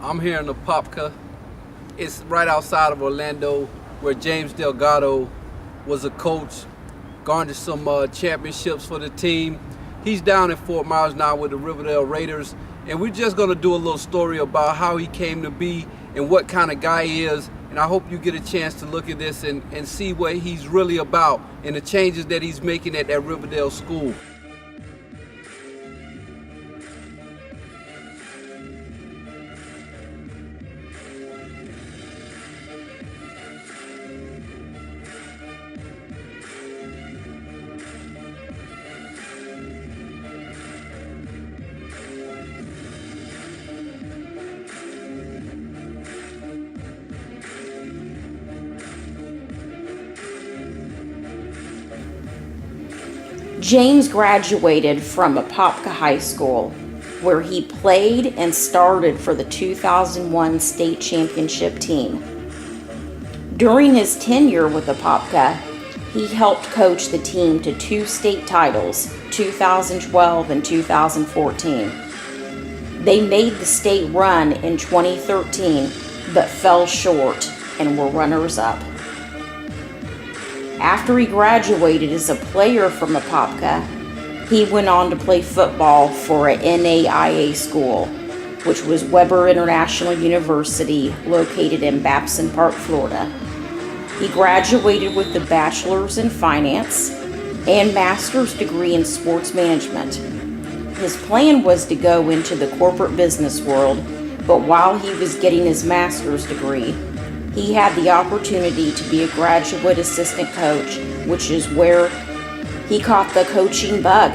I'm here in Apopka. It's right outside of Orlando, where James Delgado was a coach, garnered some championships for the team. He's down in Fort Myers now with the Riverdale Raiders, and we're just gonna do a little story about how he came to be and what kind of guy he is. And I hope you get a chance to look at this and see what he's really about and the changes that he's making at that Riverdale school. James graduated from Apopka High School, where he played and started for the 2001 state championship team. During his tenure with Apopka, he helped coach the team to 2 state titles, 2012 and 2014. They made the state run in 2013, but fell short and were runners-up. After he graduated as a player from Apopka, he went on to play football for an NAIA school, which was Weber International University, located in Babson Park, Florida. He graduated with a bachelor's in finance and master's degree in sports management. His plan was to go into the corporate business world, but while he was getting his master's degree, he had the opportunity to be a graduate assistant coach, which is where he caught the coaching bug.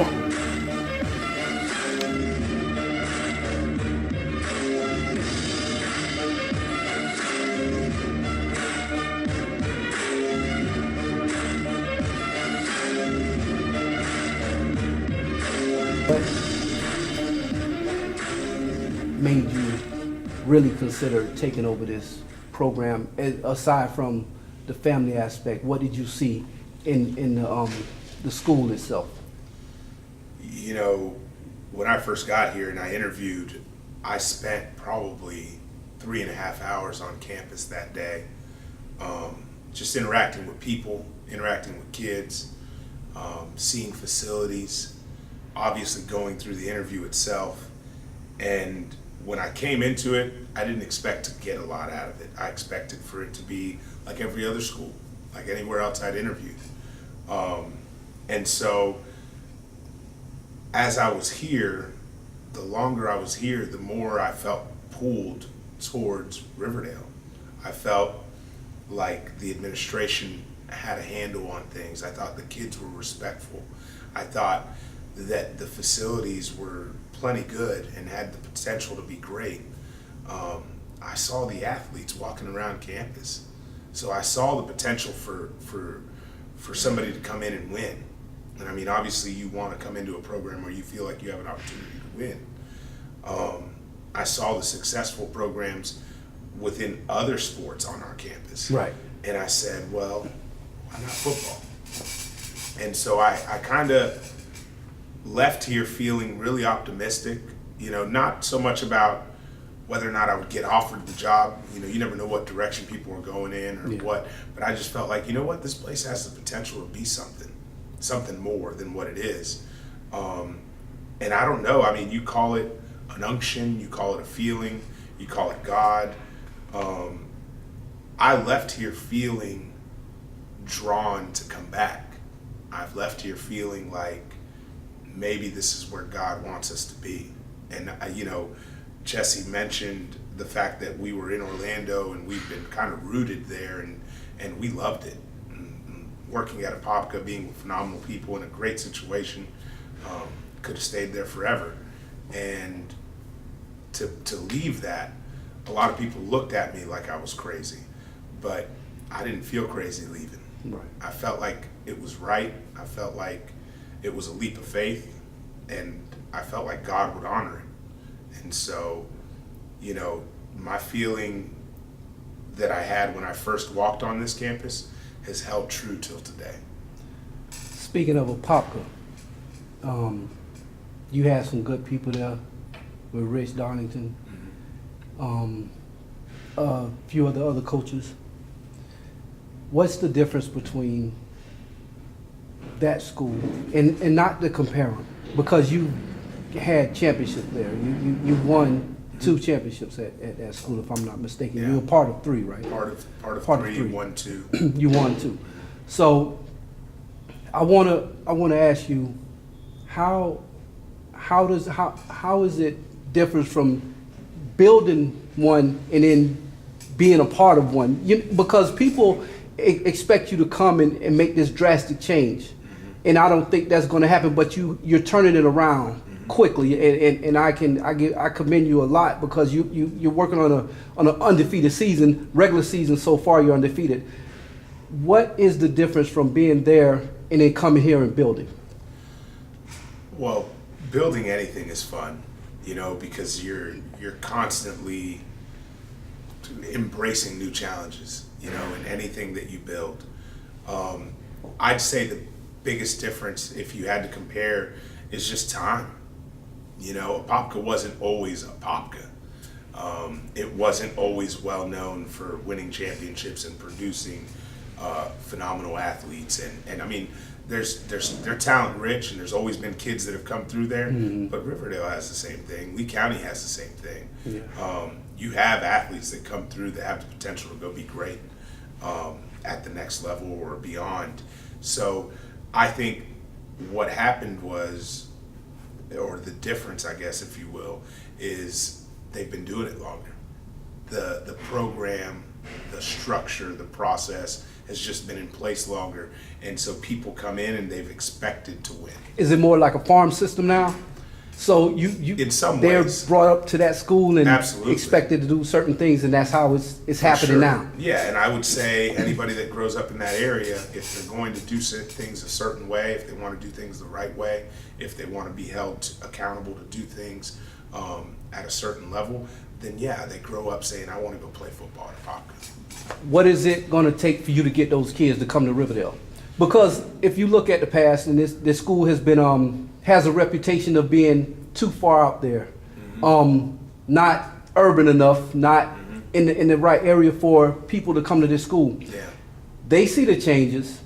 What made you really consider taking over this program, aside from the family aspect? What did you see in the school itself? You know, when I first got here and I interviewed, I spent probably 3.5 hours on campus that day, just interacting with people, interacting with kids, seeing facilities, obviously going through the interview itself. And when I came into it, I didn't expect to get a lot out of it. I expected for it to be like every other school, like anywhere else I'd interviewed. And so as I was here, the longer I was here, the more I felt pulled towards Riverdale. I felt like the administration had a handle on things. I thought the kids were respectful. I thought that the facilities were plenty good and had the potential to be great. I saw the athletes walking around campus, so I saw the potential for somebody to come in and win. And I mean, obviously, you want to come into a program where you feel like you have an opportunity to win. I saw the successful programs within other sports on our campus, Right. And I said, well, why not football? And so I kind of left here feeling really optimistic, you know, not so much about whether or not I would get offered the job. You know, you never know what direction people are going in or what, but I just felt like, you know what, this place has the potential to be something more than what it is. And I don't know, I mean, you call it an unction, you call it a feeling, you call it God. I left here feeling drawn to come back. I've left here feeling like maybe this is where God wants us to be. And you know, Jesse mentioned the fact that we were in Orlando and we've been kind of rooted there, and we loved it. And working at Apopka, being with phenomenal people in a great situation, could have stayed there forever. And to leave that, a lot of people looked at me like I was crazy, but I didn't feel crazy leaving. Right. I felt like it was right. I felt like it was a leap of faith, and I felt like God would honor it. And so, you know, my feeling that I had when I first walked on this campus has held true till today. Speaking of Apopka, you had some good people there with Rich Darlington. a few of the other coaches. What's the difference between that school and not to compare them, because you had championships there. You won 2 championships at that school, if I'm not mistaken. Yeah. You were part of 3, right? Part of three, you won 2. You won 2. So I wanna ask you, how is it different from building one and then being a part of one? Because people expect you to come and make this drastic change, and I don't think that's going to happen. But you're turning it around quickly, and I commend you a lot, because you're working on an undefeated season, regular season so far. You're undefeated. What is the difference from being there and then coming here and building? Well, building anything is fun, because you're constantly embracing new challenges, in anything that you build. I'd say the biggest difference, if you had to compare, is just time. Apopka wasn't always Apopka. It wasn't always well known for winning championships and producing phenomenal athletes. And I mean, they're talent rich, and there's always been kids that have come through there. But Riverdale has the same thing. Lee County has the same thing. Yeah. You have athletes that come through that have the potential to go be great at the next level or beyond. So I think what happened was, or the difference, I guess, if you will, is they've been doing it longer. The program, the structure, the process has just been in place longer, and so people come in and they've expected to win. Is it more like a farm system now? So you In some they're ways. brought up to that school and Absolutely. expected to do certain things, and that's how it's happening Sure. now. Yeah, and I would say anybody that grows up in that area, if they're going to do things a certain way, if they want to do things the right way, if they want to be held accountable to do things at a certain level, then yeah, they grow up saying, I want to go play football at Apopka. What is it going to take for you to get those kids to come to Riverdale? Because if you look at the past, and this school has been has a reputation of being too far out there, not urban enough, not in the right area for people to come to this school. Yeah. They see the changes,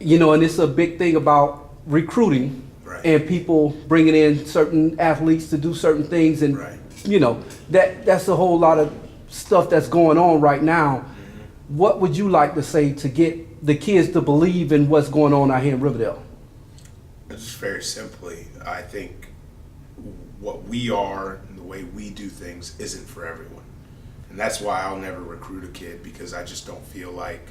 and it's a big thing about recruiting. Right. And people bringing in certain athletes to do certain things, and Right. That's a whole lot of stuff that's going on right now. What would you like to say to get the kids to believe in what's going on out here in Riverdale? Just very simply, I think what we are and the way we do things isn't for everyone. And that's why I'll never recruit a kid, because I just don't feel like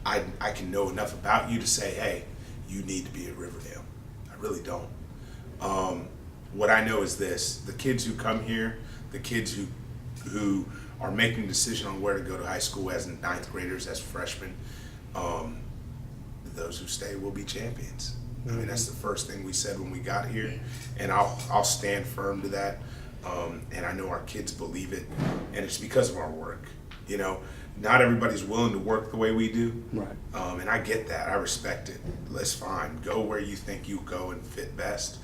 I can know enough about you to say, hey, you need to be at Riverdale. I really don't. What I know is this: the kids who come here, the kids who are making a decision on where to go to high school as 9th graders, as freshmen, those who stay will be champions. I mean, that's the first thing we said when we got here, and I'll stand firm to that. And I know our kids believe it, and it's because of our work. Not everybody's willing to work the way we do, Right. and I get that. I respect it. That's fine. Go where you think you go and fit best.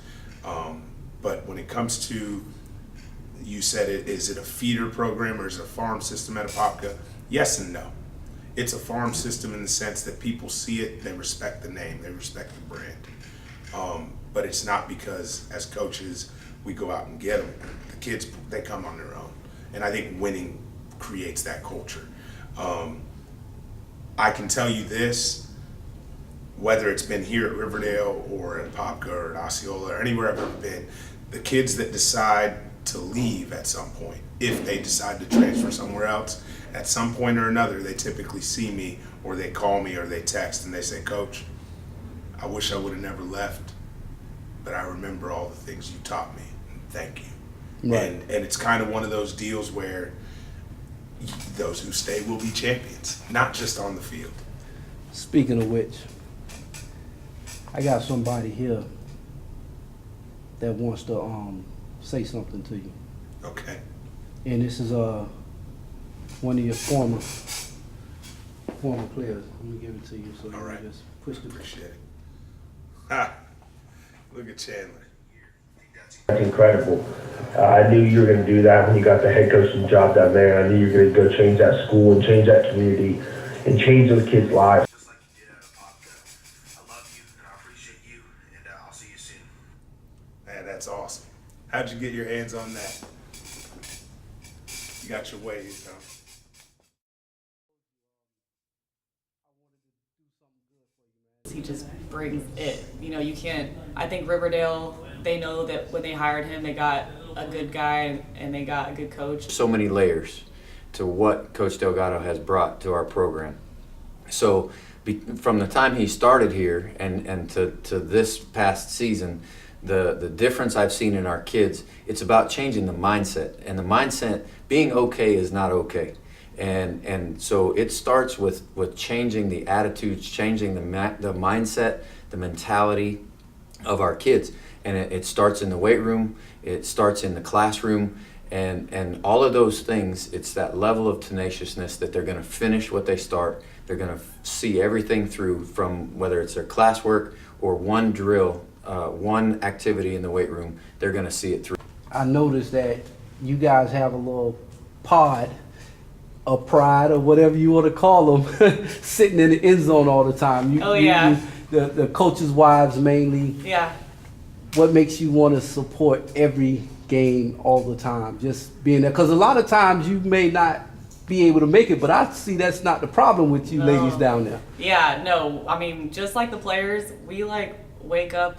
But when it comes to, you said is it a feeder program or is it a farm system at Apopka? Yes and no. It's a farm system in the sense that people see it, they respect the name, they respect the brand. But it's not because as coaches we go out and get them. The kids, they come on their own. And I think winning creates that culture. I can tell you this, whether it's been here at Riverdale or at Apopka or at Osceola or anywhere I've ever been, the kids that decide to leave at some point, if they decide to transfer somewhere else, at some point or another, they typically see me or they call me or they text and they say, Coach, I wish I would have never left, but I remember all the things you taught me. Thank you. Right. And it's kind of one of those deals where those who stay will be champions, not just on the field. Speaking of which, I got somebody here that wants to say something to you. Okay. And this is one of your former players. I'm gonna give it to you so you All right. can just push the Appreciate it. Ha! Look at Chandler. That's incredible. I knew you were going to do that when you got the head coaching job down there. I knew you were going to go change that school and change that community and change those kids' lives. Just like you did at Apopka. I love you and I appreciate you, and I'll see you soon. Man, that's awesome. How'd you get your hands on that? You got your ways, huh? He just brings it. You know, you can't. I think Riverdale, they know that when they hired him, they got a good guy and they got a good coach. So many layers to what Coach Delgado has brought to our program. So from the time he started here and to this past season, the difference I've seen in our kids, it's about changing the mindset. And the mindset, being okay is not okay. And so it starts with changing the attitudes, changing the mindset, the mentality of our kids. And it starts in the weight room, it starts in the classroom, and all of those things, it's that level of tenaciousness that they're going to finish what they start. They're going to see everything through, from whether it's their classwork or one drill, one activity in the weight room, they're going to see it through. I noticed that you guys have a little pod, a pride, or whatever you want to call them, sitting in the end zone all the time. The coaches' wives mainly. Yeah. What makes you want to support every game all the time? Just being there, because a lot of times you may not be able to make it, but I see that's not the problem with you ladies down there. Yeah, no, I mean, just like the players, we like wake up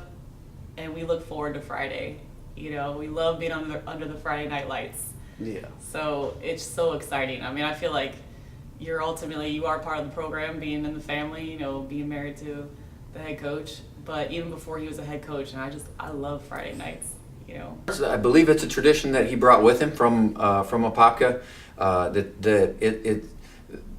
and we look forward to Friday. You know, we love being under the Friday night lights. Yeah. So it's so exciting. I mean, I feel like you are part of the program, being in the family, you know, being married to the head coach. But even before he was a head coach, and I love Friday nights, you know. I believe it's a tradition that he brought with him from Apopka.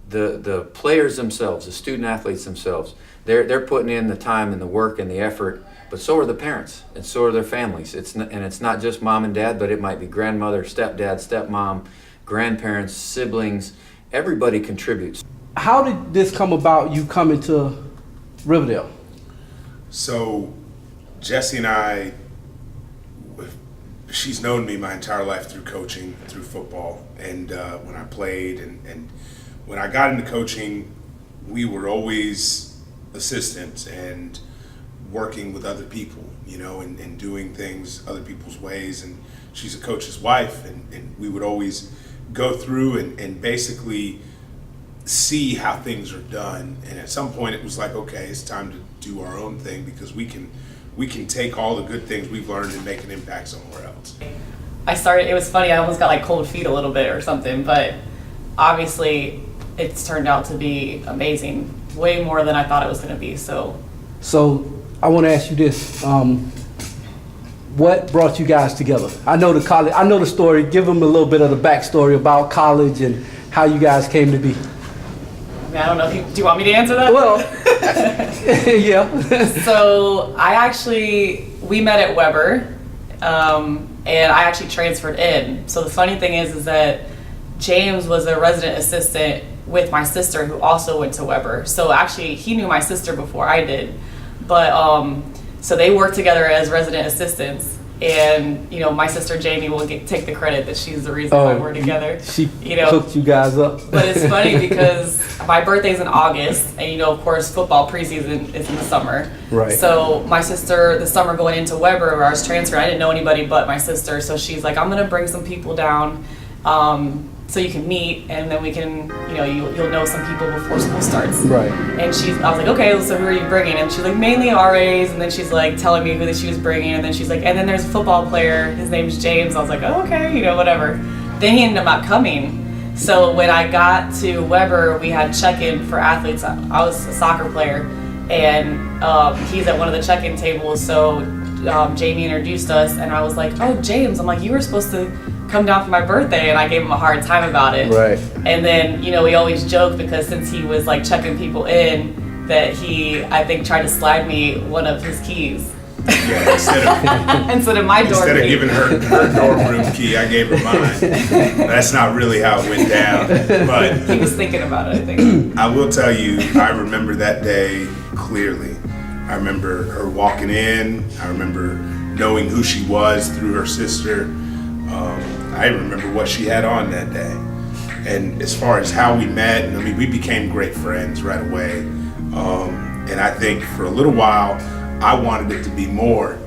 The players themselves, the student athletes themselves, they're putting in the time and the work and the effort. But so are the parents, and so are their families. It's not just mom and dad, but it might be grandmother, stepdad, stepmom, grandparents, siblings. Everybody contributes. How did this come about, you coming to Riverdale? So, Jessie and I, she's known me my entire life through coaching, through football, and when I played, and when I got into coaching, we were always assistants and working with other people, you know, and doing things other people's ways. And she's a coach's wife, and we would always go through and basically see how things are done. And at some point it was like, okay, it's time to do our own thing, because we can take all the good things we've learned and make an impact somewhere else. It was funny, I almost got like cold feet a little bit or something, but obviously it's turned out to be amazing, way more than I thought it was going to be. So I want to ask you this. What brought you guys together? I know the story. Give them a little bit of the backstory about college and how you guys came to be. I mean, I don't know do you want me to answer that? Well, yeah. So we met at Weber, and I actually transferred in. So the funny thing is that James was a resident assistant with my sister, who also went to Weber. So actually he knew my sister before I did. But so they worked together as resident assistants, and you know, my sister Jamie will take the credit that she's the reason why we're together. She hooked you guys up. But it's funny because my birthday's in August, and you know, of course, football preseason is in the summer. Right. So my sister, the summer going into Weber, where I was transferred, I didn't know anybody but my sister. So she's like, I'm gonna bring some people down. So you can meet, and then we can, you know, you'll know some people before school starts. Right. And I was like, okay, so who are you bringing? And she's like, mainly RAs, and then she's like telling me who that she was bringing, and then she's like, and then there's a football player, his name's James. I was like, oh, okay, you know, whatever. Then he ended up not coming. So when I got to Weber, we had check-in for athletes. I was a soccer player, and he's at one of the check-in tables, so Jamie introduced us, and I was like, oh, James, I'm like, you were supposed to come down for my birthday, and I gave him a hard time about it. Right. And then, you know, we always joke, because since he was like checking people in, that he, I think, tried to slide me one of his keys. Yeah, instead of my door instead key. of giving her dorm room key, I gave her mine. That's not really how it went down, but He was thinking about it, I think. I will tell you, I remember that day clearly. I remember her walking in. I remember knowing who she was through her sister. I remember what she had on that day. And as far as how we met, I mean, we became great friends right away. And I think for a little while, I wanted it to be more,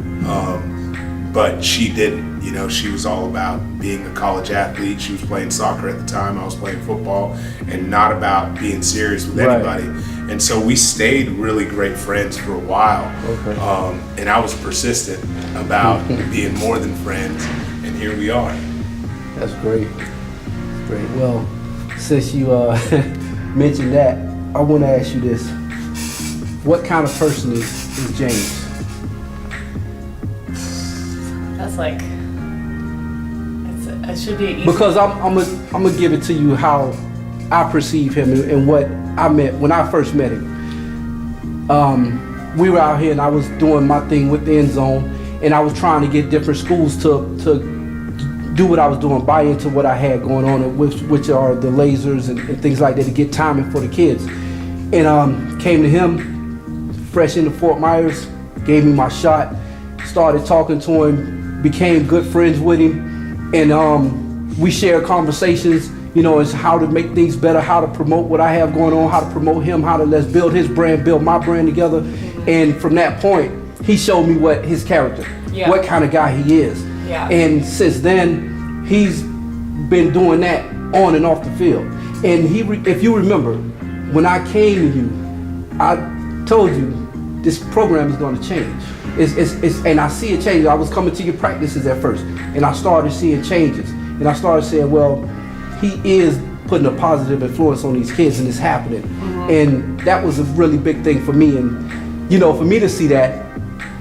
but she didn't. You know, she was all about being a college athlete. She was playing soccer at the time. I was playing football, and not about being serious with anybody. And so we stayed really great friends for a while. And I was persistent about being more than friends, and here we are. That's great. Great. Well, since you mentioned that, I want to ask you this. What kind of person is James? That's like, it should be easy. Because I'm gonna give it to you how I perceive him and what I met when I first met him. We were out here and I was doing my thing with the End Zone, and I was trying to get different schools to do what I was doing, buy into what I had going on, which are the lasers and things like that, to get timing for the kids. And came to him, fresh into Fort Myers, gave me my shot, started talking to him, became good friends with him, and we shared conversations, you know, as how to make things better, how to promote what I have going on, how to promote him, how to let's build his brand, build my brand together. And from that point, he showed me what his character, what kind of guy he is. And since then, he's been doing that on and off the field. And if you remember, when I came to you, I told you this program is going to change. And I see it change. I was coming to your practices at first, and I started seeing changes. And I started saying, well, he is putting a positive influence on these kids, and it's happening. And that was a really big thing for me. And you know, for me to see that,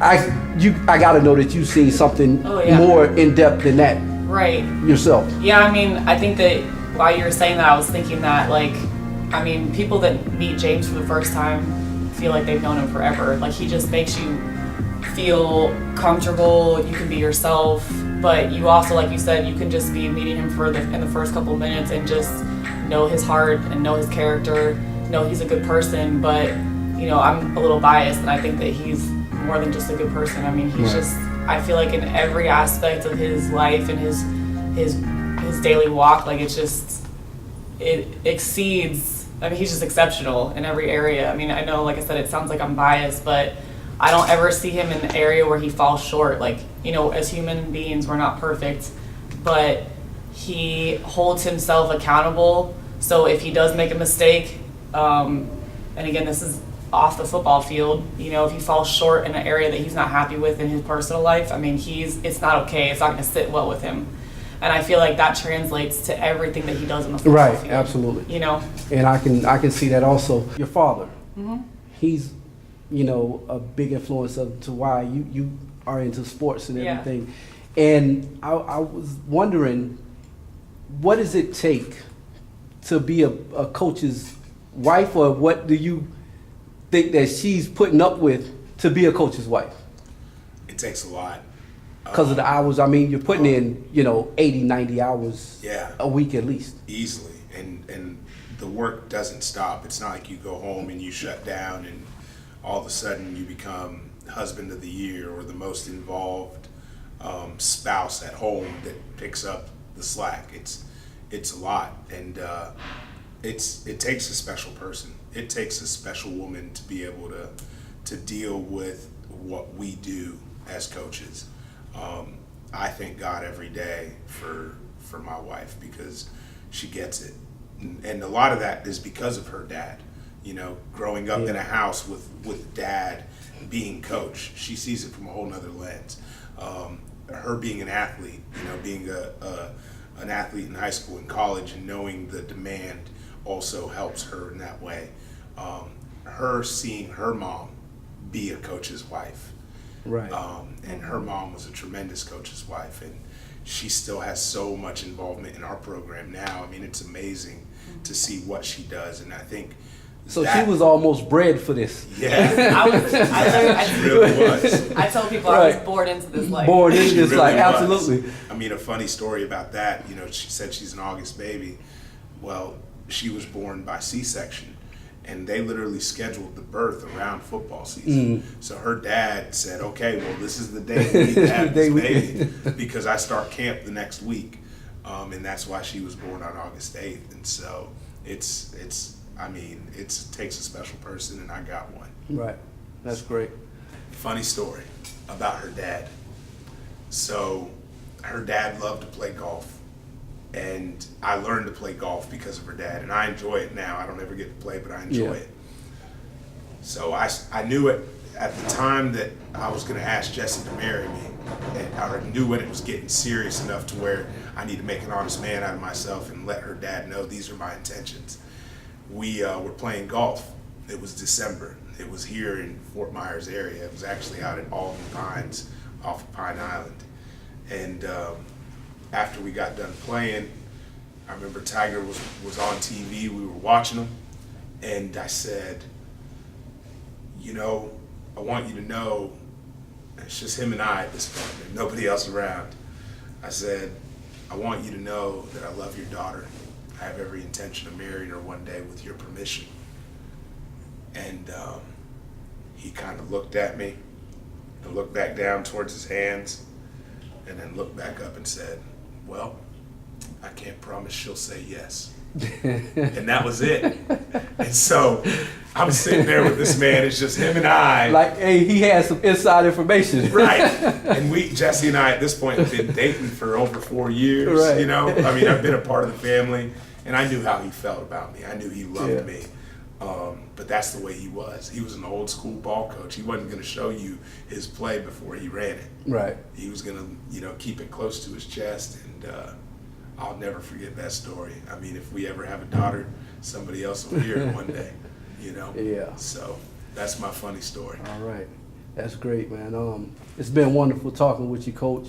I got to know that you've seen something more in depth than that, right? Yourself. Yeah, I mean, I think that while you were saying that, I was thinking that, like, I mean, people that meet James for the first time feel like they've known him forever. Like, he just makes you feel comfortable. You can be yourself, but you also, like you said, you can just be meeting him in the first couple minutes and just know his heart and know his character, know he's a good person. But you know, I'm a little biased, and I think that he's more than just a good person. I mean, he's just, I feel like in every aspect of his life and his daily walk, like it exceeds. I mean, he's just exceptional in every area. I mean, I know, like I said, it sounds like I'm biased, but I don't ever see him in an area where he falls short. Like, you know, as human beings, we're not perfect, but he holds himself accountable. So if he does make a mistake, and again, this is off the football field, you know, if he falls short in an area that he's not happy with in his personal life, I mean, it's not okay. It's not going to sit well with him. And I feel like that translates to everything that he does in the football field. Right, absolutely. You know? And I can see that also. Your father, he's, you know, a big influence to why you are into sports and everything. And I was wondering, what does it take to be a coach's wife, or what do you think that she's putting up with to be a coach's wife? It takes a lot. Because of the hours. I mean, you're putting in, you know, 80, 90 hours a week at least. Easily. And the work doesn't stop. It's not like you go home and you shut down and all of a sudden you become husband of the year or the most involved spouse at home that picks up the slack. It's a lot. And it takes a special person. It takes a special woman to be able to deal with what we do as coaches. I thank God every day for my wife, because she gets it. And a lot of that is because of her dad. You know, growing up in a house with dad being coach, she sees it from a whole nother lens. Her being an athlete, you know, being an athlete in high school and college, and knowing the demand also helps her in that way. Her seeing her mom be a coach's wife. Right. And her mom was a tremendous coach's wife, and she still has so much involvement in our program now. I mean, it's amazing to see what she does, and I think so she was almost bred for this. Yeah. She really was. I tell people I was born into this life. Born into this really life, was. absolutely. I mean, a funny story about that, you know, she said she's an August baby. Well, she was born by C-section, and they literally scheduled the birth around football season. So her dad said, okay, well, this is the day we need to have this baby because I start camp the next week. And that's why she was born on August 8th. And so it takes a special person, and I got one. Right. That's great. Funny story about her dad. So her dad loved to play golf. And I learned to play golf because of her dad, and I enjoy it now. I don't ever get to play, but I enjoy it. So I knew it at the time that I was going to ask Jessie to marry me, and I knew when it was getting serious enough to where I need to make an honest man out of myself and let her dad know these are my intentions. We were playing golf. It was December. It was here in Fort Myers area. It was actually out at Alden Pines off of Pine Island. And after we got done playing, I remember Tiger was on TV. We were watching him, and I said, you know, I want you to know, it's just him and I at this point. There's nobody else around. I said, I want you to know that I love your daughter. I have every intention of marrying her one day with your permission. And he kind of looked at me and looked back down towards his hands and then looked back up and said, well, I can't promise she'll say yes. And that was it. And so I'm sitting there with this man. It's just him and I. Like, hey, he has some inside information. Right. And Jesse and I at this point have been dating for over 4 years. Right. You know, I mean, I've been a part of the family, and I knew how he felt about me. I knew he loved me. But that's the way he was. He was an old school ball coach. He wasn't going to show you his play before he ran it. Right. He was going to, keep it close to his chest, and I'll never forget that story. I mean, if we ever have a daughter, somebody else will hear it one day, Yeah. So that's my funny story. All right. That's great, man. It's been wonderful talking with you, Coach.